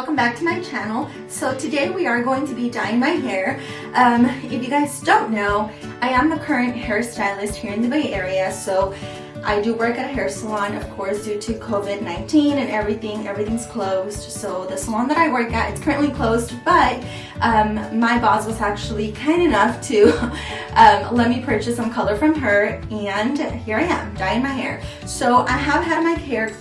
welcome back to my channel. So today we are going to be dyeing my hair. If you guys don't know, I am the current hairstylist here in the Bay Area, so I do work at a hair salon. Of course, due to COVID-19 and everything's closed. So the salon that I work at, it's currently closed, but my boss was actually kind enough to let me purchase some color from her, and here I am dyeing my hair. So I have had my hair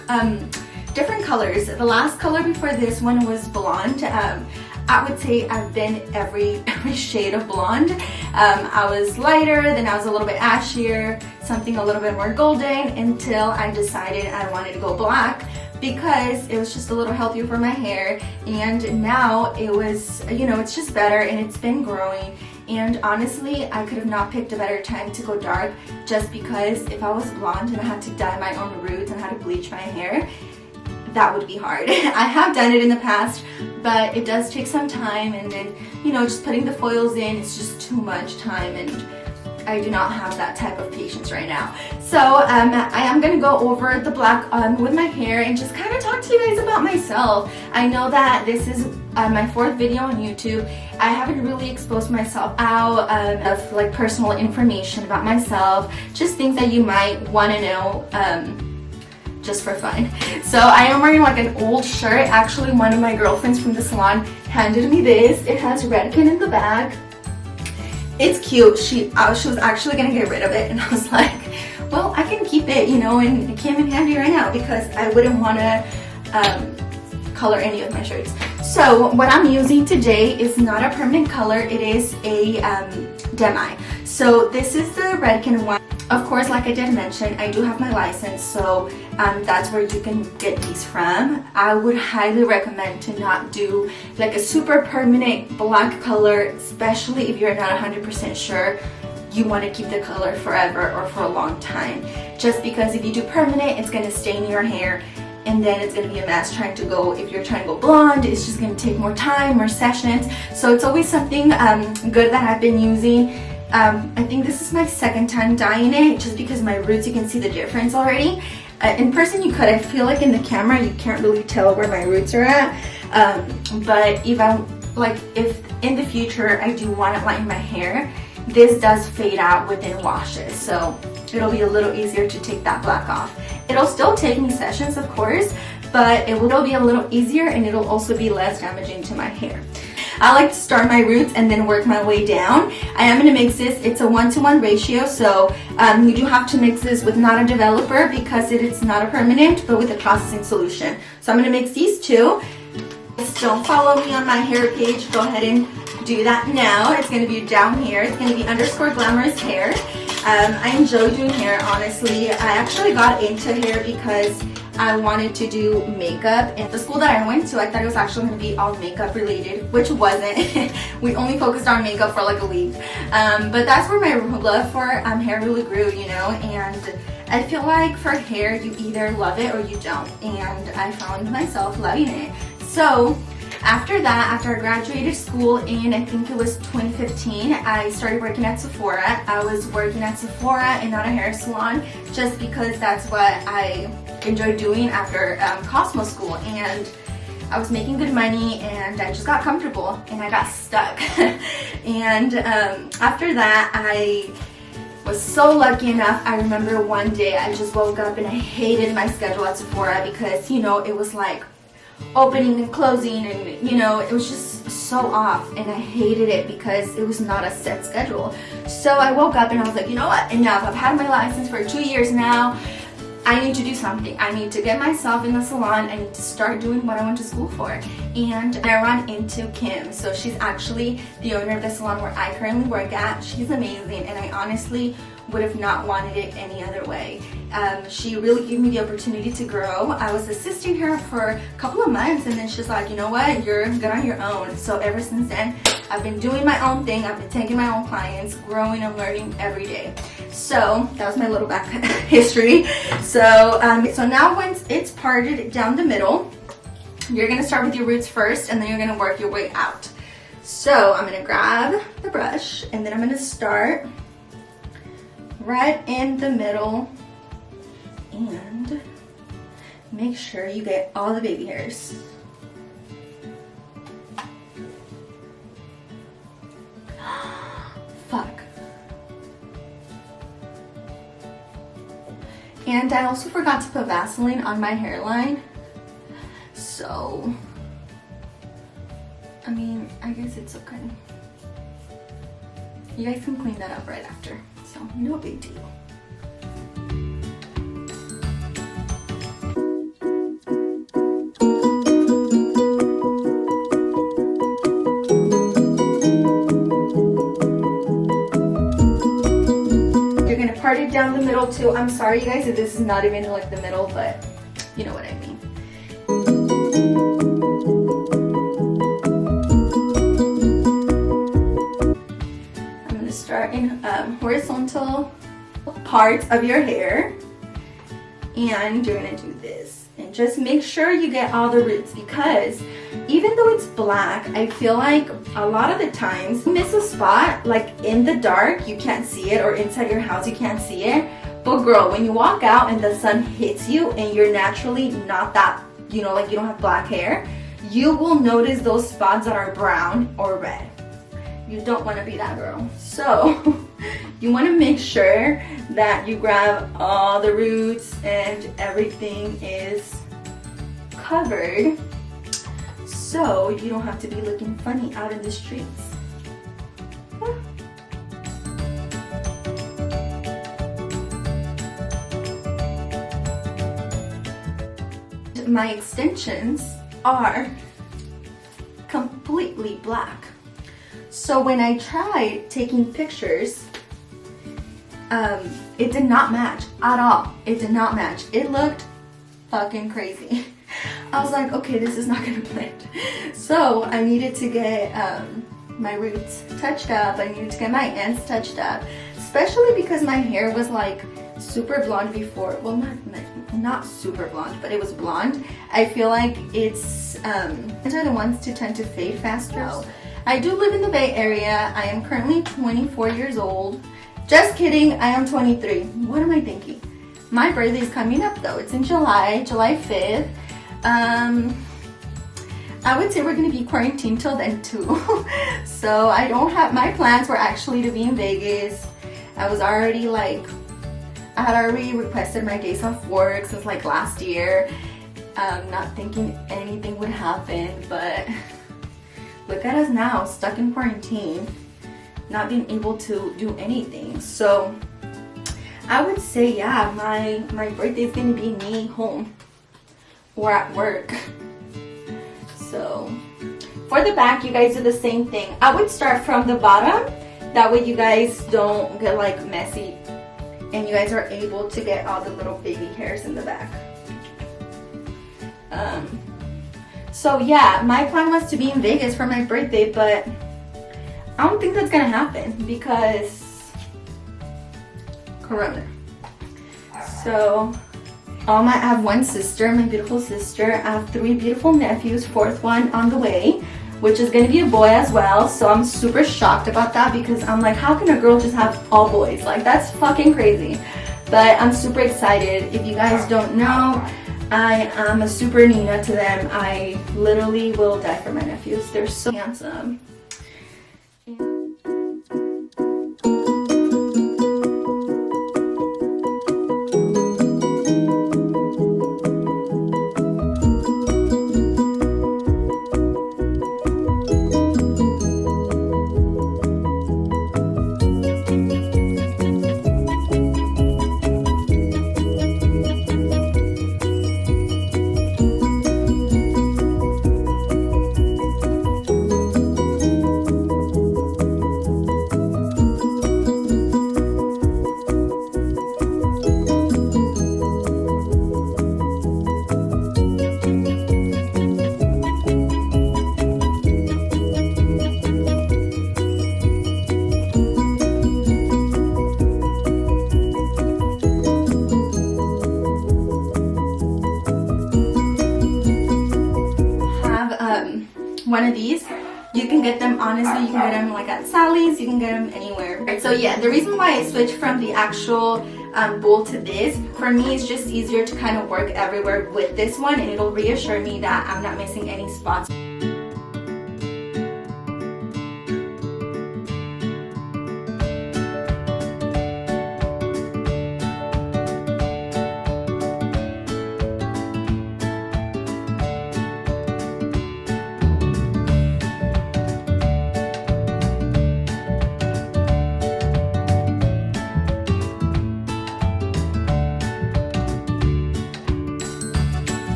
different colors. The last color before this one was blonde. I would say I've been every shade of blonde. I was lighter, then I was a little bit ashier, something a little bit more golden, until I decided I wanted to go black because it was just a little healthier for my hair. And now it was, you know, it's just better and it's been growing. And honestly, I could have not picked a better time to go dark, just because if I was blonde and I had to dye my own roots and had to bleach my hair, that would be hard. I have done it in the past, but it does take some time, and then, you know, just putting the foils in, it's just too much time, and I do not have that type of patience right now. So I am going to go over the black with my hair and just kind of talk to you guys about myself. I know that this is my 4th video on YouTube. I haven't really exposed myself out of like personal information about myself, just things that you might want to know just for fun. So I am wearing like an old shirt. Actually, one of my girlfriends from the salon handed me this. It has Redken in the back. It's cute. She was actually gonna get rid of it, and I was like, well, I can keep it, you know, and it came in handy right now because I wouldn't want to color any of my shirts. So what I'm using today is not a permanent color. It is a demi. So this is the Redken one. Of course, like I did mention, I do have my license, so that's where you can get these from. I would highly recommend to not do like a super permanent black color, especially if you're not 100% sure you want to keep the color forever or for a long time. Just because if you do permanent, it's going to stain your hair, and then it's going to be a mess trying to go, if you're trying to go blonde, it's just going to take more time, more sessions. So it's always something good that I've been using. I think this is my 2nd time dyeing it, just because my roots, you can see the difference already. In person you could, I feel like in the camera you can't really tell where my roots are at. But if in the future I do want to lighten my hair, this does fade out within washes. So it'll be a little easier to take that black off. It'll still take me sessions, of course, but it will be a little easier, and it'll also be less damaging to my hair. I like to start my roots and then work my way down. I am going to mix this. It's a 1-to-1 ratio, so you do have to mix this with not a developer because it's not a permanent, but with a processing solution. So I'm going to mix these two. If you don't follow me on my hair page, go ahead and do that now. It's going to be down here. It's going to be _glamoroushair. I enjoy doing hair, honestly. I actually got into hair because I wanted to do makeup, and the school that I went to, I thought it was actually going to be all makeup related, which wasn't. We only focused on makeup for like a week, but that's where my love for hair really grew, you know. And I feel like for hair, you either love it or you don't, and I found myself loving it. So after that, after I graduated school in, I think it was 2015, I started working at Sephora. I was working at Sephora and not a hair salon, just because that's what I enjoyed doing after Cosmo school, and I was making good money, and I just got comfortable and I got stuck. And after that, I was so lucky enough. I remember one day I just woke up and I hated my schedule at Sephora because, you know, it was like opening and closing, and you know, it was just so off, and I hated it because it was not a set schedule. So I woke up and I was like, you know what, enough. I've had my license for 2 years now. I need to do something. I need to get myself in the salon. I need to start doing what I went to school for. And I ran into Kim. So she's actually the owner of the salon where I currently work at. She's amazing, and I honestly would have not wanted it any other way. She really gave me the opportunity to grow. I was assisting her for a couple of months, and then she's like, you know what, you're good on your own. So ever since then, I've been doing my own thing. I've been taking my own clients, growing and learning every day. So that was my little back history. So now once it's parted down the middle, you're gonna start with your roots first, and then you're gonna work your way out. So I'm gonna grab the brush, and then I'm gonna start right in the middle, and make sure you get all the baby hairs. And I also forgot to put Vaseline on my hairline. So, I mean, I guess it's okay. You guys can clean that up right after. So, no big deal. Part it down the middle too. I'm sorry you guys if this is not even like the middle, but you know what I mean. I'm going to start in horizontal parts of your hair, and you're going to do this, and just make sure you get all the roots, because even though it's black, I feel like a lot of the times you miss a spot, like in the dark you can't see it, or inside your house you can't see it. But girl, when you walk out and the sun hits you and you're naturally not that, you know, like you don't have black hair, you will notice those spots that are brown or red. You don't want to be that girl. So you want to make sure that you grab all the roots and everything is covered, so you don't have to be looking funny out in the streets. My extensions are completely black. So when I tried taking pictures, it did not match at all. It did not match. It looked fucking crazy. I was like, okay, this is not gonna blend. So I needed to get my roots touched up. I needed to get my ends touched up, especially because my hair was like super blonde before. Well, not super blonde, but it was blonde. I feel like these are the ones to tend to fade faster. So, I do live in the Bay Area. I am currently 24 years old. Just kidding, I am 23. What am I thinking? My birthday is coming up though. It's in July 5th. I would say we're gonna be quarantined till then too. So I don't have, my plans were actually to be in Vegas. I had already requested my days off work since like last year. Not thinking anything would happen, but look at us now, stuck in quarantine, not being able to do anything. So I would say, yeah, my birthday is gonna be me home or at work. So for the back, you guys do the same thing. I would start from the bottom, that way you guys don't get like messy and you guys are able to get all the little baby hairs in the back. So yeah, my plan was to be in Vegas for my birthday, but I don't think that's gonna happen because Corona. So I have one sister, my beautiful sister. I have 3 beautiful nephews, 4th one on the way, which is gonna be a boy as well. So I'm super shocked about that because I'm like, how can a girl just have all boys? Like, that's fucking crazy. But I'm super excited. If you guys don't know, I am a super Nina to them. I literally will die for my nephews. They're so handsome. One of these, you can get them, honestly, you can get them like at Sally's, you can get them anywhere. Right, so yeah, the reason why I switched from the actual bowl to this, for me, it's just easier to kind of work everywhere with this one, and it'll reassure me that I'm not missing any spots.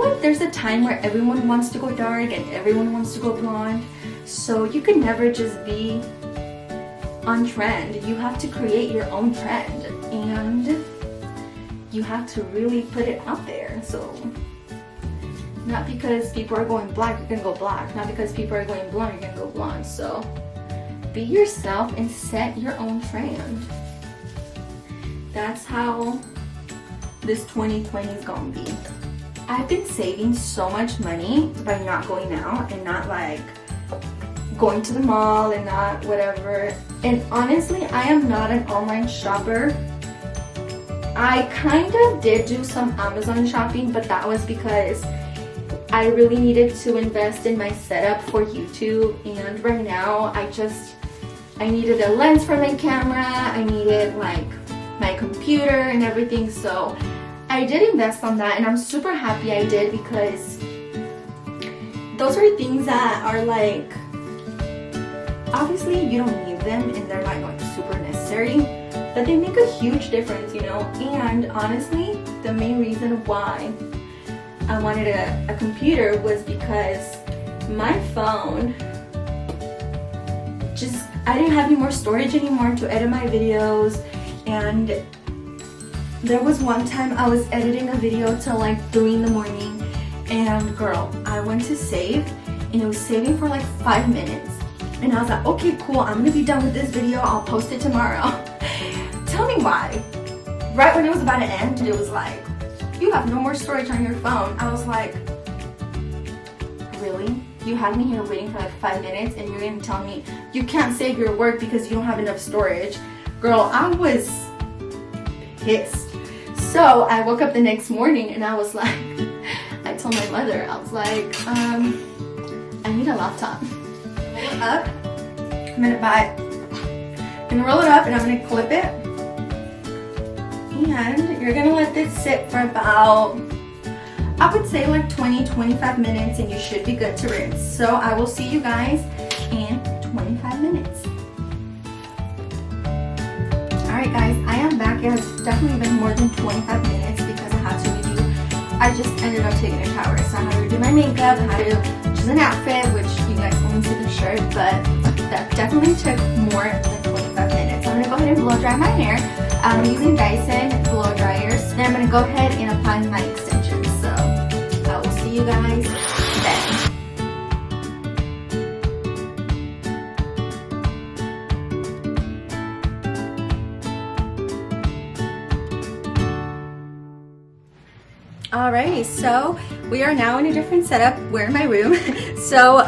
like there's a time where everyone wants to go dark and everyone wants to go blonde. So you can never just be on trend. You have to create your own trend, and you have to really put it out there. So not because people are going black, you're gonna go black. Not because people are going blonde, you're gonna go blonde. So be yourself and set your own trend. That's how this 2020 is gonna be. I've been saving so much money by not going out and not like going to the mall and not whatever. And honestly, I am not an online shopper. I kind of did do some Amazon shopping, but that was because I really needed to invest in my setup for YouTube. And right now, I needed a lens for my camera. I needed like my computer and everything. So I did invest on that, and I'm super happy I did, because those are things that are like, obviously you don't need them and they're not like super necessary, but they make a huge difference, you know. And honestly, the main reason why I wanted a computer was because my phone I didn't have any more storage anymore to edit my videos. And there was one time I was editing a video till like 3 in the morning, and girl, I went to save and it was saving for like 5 minutes, and I was like, okay, cool, I'm gonna be done with this video, I'll post it tomorrow. Tell me why. Right when it was about to end, it was like, you have no more storage on your phone. I was like, really? You had me here waiting for like 5 minutes and you're gonna tell me you can't save your work because you don't have enough storage? Girl, I was pissed. So I woke up the next morning and I was like, I told my mother, I was like, I need a laptop. Roll it up. I'm gonna roll it up and I'm gonna clip it. And you're gonna let this sit for about, I would say like 20-25 minutes, and you should be good to rinse. So I will see you guys in 25 minutes. Alright guys, I am back. It has definitely been more than 25 minutes because I had to redo, I just ended up taking a shower. So I had to redo my makeup, I had to choose an outfit, which you guys only see the shirt, but that definitely took more than 25 minutes. I'm going to go ahead and blow dry my hair. I'm using Dyson blow dryers. Then I'm going to go ahead and apply my extensions. So I will see you guys then. Alrighty, so we are now in a different setup. We're in my room. So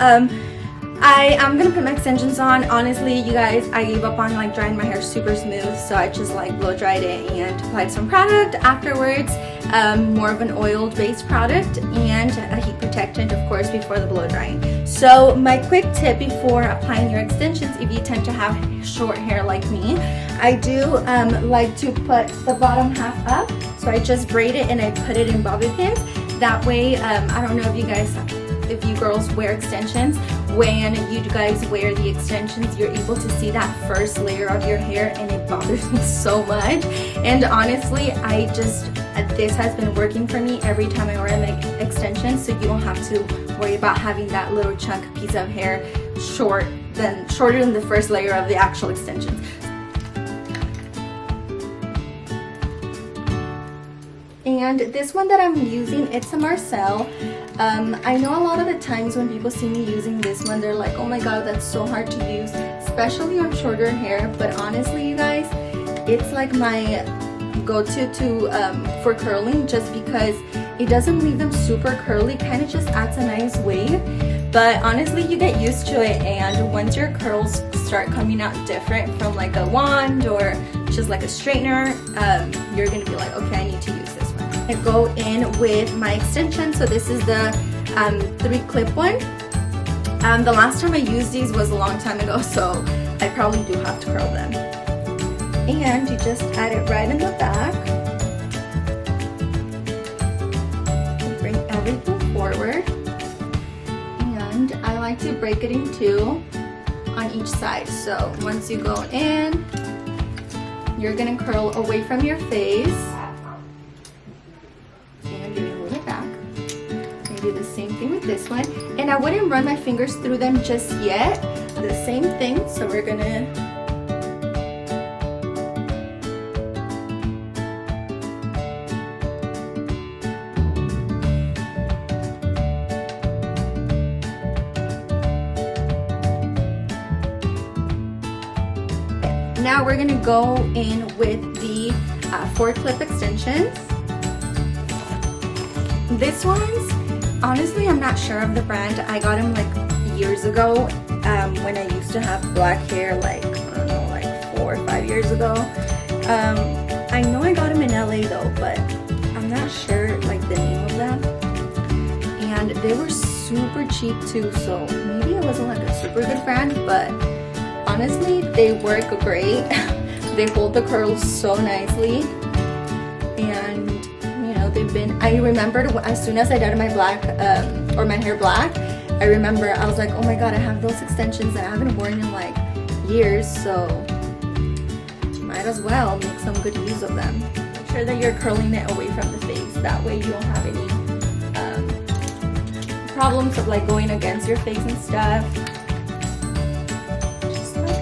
I am gonna put my extensions on. Honestly, you guys, I gave up on like drying my hair super smooth, so I just like blow dried it and applied some product afterwards. More of an oiled based product and a heat protectant, of course, before the blow drying. So my quick tip before applying your extensions, if you tend to have short hair like me, I do like to put the bottom half up. So I just braid it and I put it in bobby pins. That way, I don't know if you girls wear extensions, when you guys wear the extensions, you're able to see that first layer of your hair, and it bothers me so much. And honestly, this has been working for me every time I wear my extensions, so you don't have to worry about having that little chunk piece of hair shorter than the first layer of the actual extensions. And this one that I'm using, it's a Marcel. I know a lot of the times when people see me using this one, they're like, oh my god, that's so hard to use, especially on shorter hair. But honestly, you guys, it's like my go-to for curling, just because it doesn't leave them super curly, kind of just adds a nice wave. But honestly, you get used to it, and once your curls start coming out different from like a wand or just like a straightener, you're gonna be like, okay, I need to use this one. I go in with my extension. So this is the 3-clip one. The last time I used these was a long time ago, so I probably do have to curl them. And you just add it right in the back. Bring everything forward. And I like to break it in two on each side. So once you go in, you're gonna curl away from your face. And you're gonna move it back. gonna do the same thing with this one. And I wouldn't run my fingers through them just yet. The same thing, so we're gonna now we're gonna go in with the 4 clip extensions. This one's, honestly, I'm not sure of the brand. I got them like years ago when I used to have black hair, like, I don't know, like 4 or 5 years ago. I know I got them in LA though, but I'm not sure like the name of them. And they were super cheap too, so maybe it wasn't like a super good brand, but honestly, they work great. They hold the curls so nicely, and you know, they've been, I remembered as soon as I dyed my black or my hair black, I remember I was like, oh my god, I have those extensions that I haven't worn in like years, so might as well make some good use of them. Make sure that you're curling it away from the face, that way you don't have any problems of like going against your face and stuff.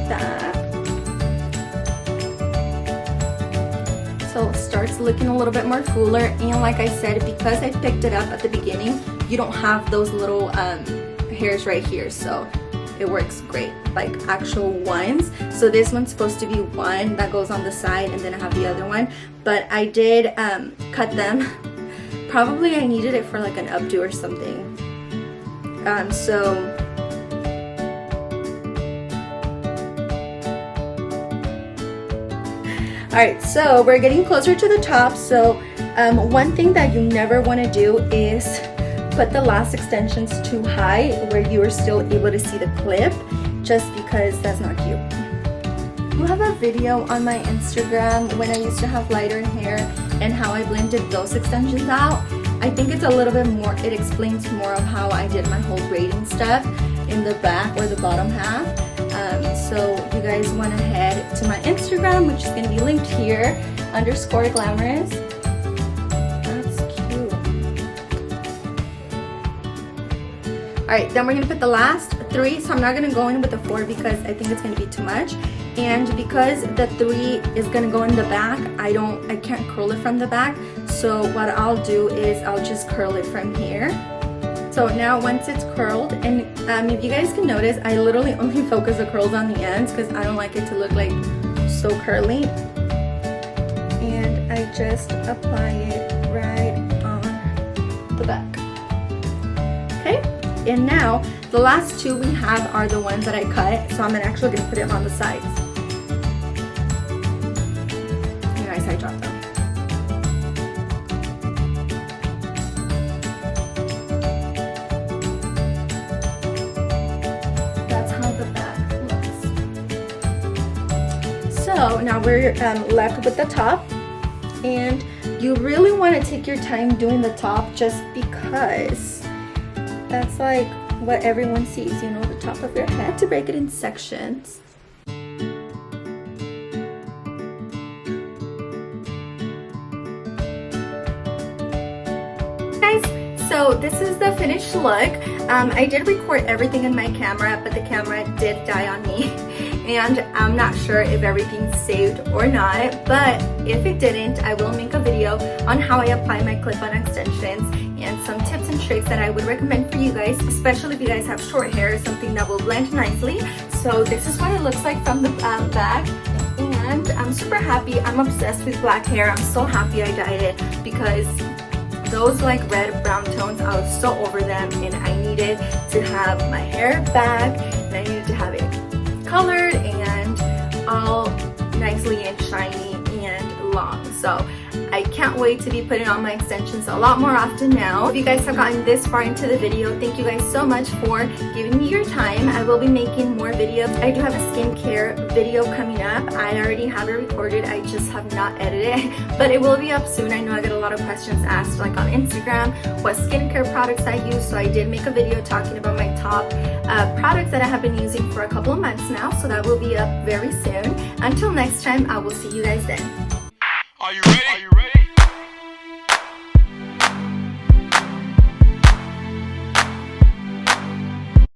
That. So it starts looking a little bit more fuller, and like I said, because I picked it up at the beginning, you don't have those little hairs right here, so it works great, like actual ones. So this one's supposed to be one that goes on the side, and then I have the other one, but I did cut them. Probably I needed it for like an updo or something. Alright, so we're getting closer to the top. So one thing that you never want to do is put the last extensions too high where you are still able to see the clip, just because that's not cute. I have a video on my Instagram when I used to have lighter hair and how I blended those extensions out. I think it's a little bit more, it explains more of how I did my whole braiding stuff in the back or the bottom half. So you guys want to head to my Instagram, which is going to be linked here, _glamorous. That's cute. Alright, then we're going to put the last 3. So I'm not going to go in with the 4 because I think it's going to be too much. And because the 3 is going to go in the back, I can't curl it from the back. So what I'll do is I'll just curl it from here. So now once it's curled, and if you guys can notice, I literally only focus the curls on the ends because I don't like it to look like so curly. And I just apply it right on the back. Okay, and now the last 2 we have are the ones that I cut, so I'm actually going to put it on the sides. And I side drop them. So now we're left with the top, and you really want to take your time doing the top just because that's like what everyone sees, you know, the top of your head, to break it in sections. So this is the finished look. I did record everything in my camera, but the camera did die on me, and I'm not sure if everything's saved or not, but if it didn't, I will make a video on how I apply my clip-on extensions and some tips and tricks that I would recommend for you guys, especially if you guys have short hair, something that will blend nicely. So this is what it looks like from the back, and I'm super happy. I'm obsessed with black hair. I'm so happy I dyed it because those like red brown tones, I was so over them, and I needed to have my hair back, and I needed to have it colored and all nicely and shiny and long. So I can't wait to be putting on my extensions a lot more often now. If you guys have gotten this far into the video, thank you guys so much for giving me your time. I will be making more videos. I do have a skincare video coming up. I already have it recorded, I just have not edited it, but it will be up soon. I know I get a lot of questions asked like on Instagram what skincare products I use, so I did make a video talking about my top products that I have been using for a couple of months now, so that will be up very soon. Until next time, I will see you guys then. Are you ready?